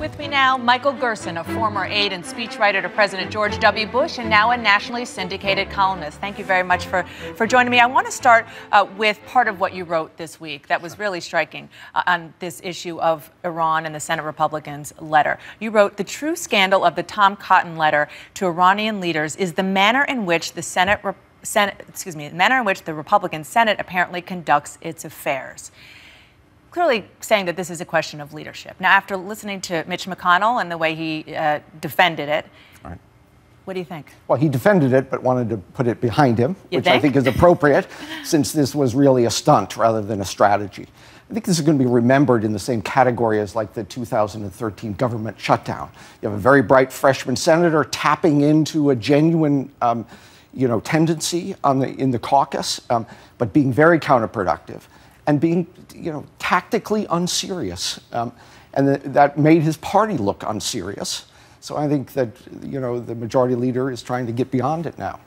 With me now, Michael Gerson, a former aide and speechwriter to President George W. Bush and now a nationally syndicated columnist. Thank you very much for joining me. I want to start with part of what you wrote this week that was really striking on this issue of Iran and the Senate Republicans' letter. You wrote, "The true scandal of the Tom Cotton letter to Iranian leaders is the manner in which the Republican Senate apparently conducts its affairs." Clearly saying that this is a question of leadership. Now, after listening to Mitch McConnell and the way he defended it, right. What do you think? Well, he defended it, but wanted to put it behind him, I think is appropriate, since this was really a stunt rather than a strategy. I think this is going to be remembered in the same category as like the 2013 government shutdown. You have a very bright freshman senator tapping into a genuine tendency in the caucus, but being very counterproductive. And being, tactically unserious. And that made his party look unserious. So I think that, the majority leader is trying to get beyond it now.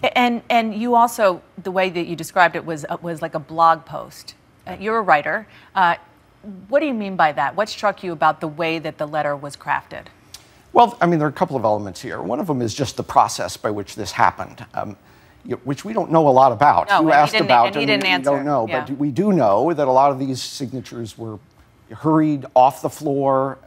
So. And you also, the way that you described it was like a blog post. You're a writer. What do you mean by that? What struck you about the way that the letter was crafted? Well, I mean, there are a couple of elements here. One of them is just the process by which this happened. Which we don't know a lot about. No, you asked about, and he didn't answer. We don't know, yeah. But we do know that a lot of these signatures were hurried off the floor,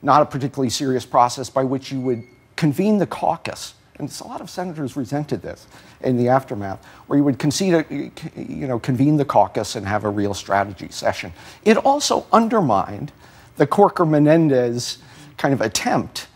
not a particularly serious process by which you would convene the caucus. And a lot of senators resented this in the aftermath, where you would convene the caucus and have a real strategy session. It also undermined the Corker-Menendez kind of attempt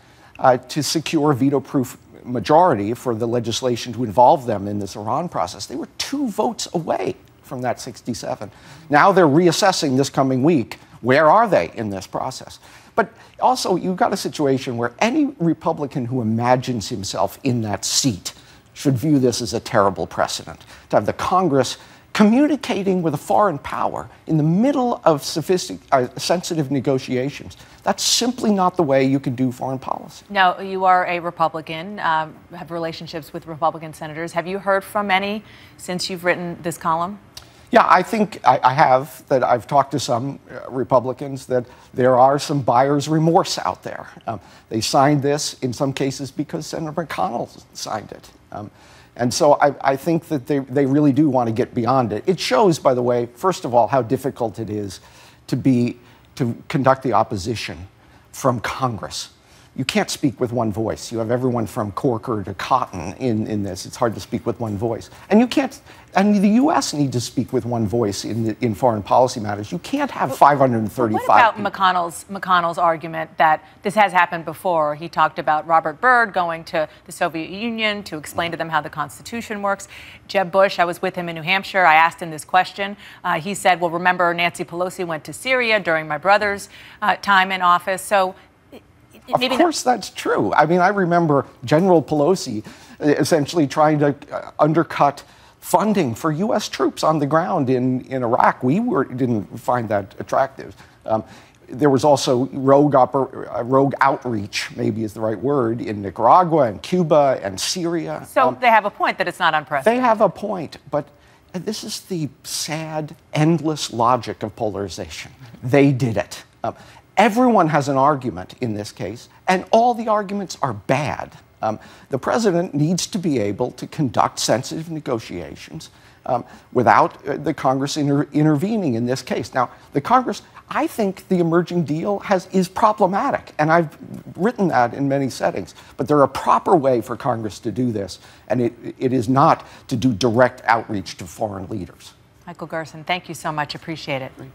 to secure veto-proof majority for the legislation to involve them in this Iran process. They were 2 votes away from that 67. Now they're reassessing this coming week. Where are they in this process? But also, you've got a situation where any Republican who imagines himself in that seat should view this as a terrible precedent. To have the Congress communicating with a foreign power in the middle of sensitive negotiations. That's simply not the way you can do foreign policy. Now, you are a Republican, have relationships with Republican senators. Have you heard from any since you've written this column? Yeah, I think I have, that I've talked to some Republicans, that there are some buyer's remorse out there. They signed this, in some cases, because Senator McConnell signed it. And so I think that they really do want to get beyond it. It shows, by the way, first of all, how difficult it is to conduct the opposition from Congress. You can't speak with one voice. You have everyone from Corker to Cotton in this. It's hard to speak with one voice. And you can't, and the U.S. needs to speak with one voice in foreign policy matters. You can't have 535 What about McConnell's argument that this has happened before? He talked about Robert Byrd going to the Soviet Union to explain to them how the Constitution works. Jeb Bush, I was with him in New Hampshire. I asked him this question. He said, well, remember, Nancy Pelosi went to Syria during my brother's time in office. So of course that's true. I mean, I remember General Pelosi essentially trying to undercut funding for U.S. troops on the ground in Iraq. We didn't find that attractive. There was also rogue outreach, maybe is the right word, in Nicaragua and Cuba and Syria. So they have a point that it's not unprecedented. They have a point, but this is the sad, endless logic of polarization. They did it. Everyone has an argument in this case, and all the arguments are bad. The president needs to be able to conduct sensitive negotiations without the Congress intervening in this case. Now, the Congress, I think the emerging deal is problematic, and I've written that in many settings. But there are a proper way for Congress to do this, and it is not to do direct outreach to foreign leaders. Michael Gerson, thank you so much. Appreciate it. Great.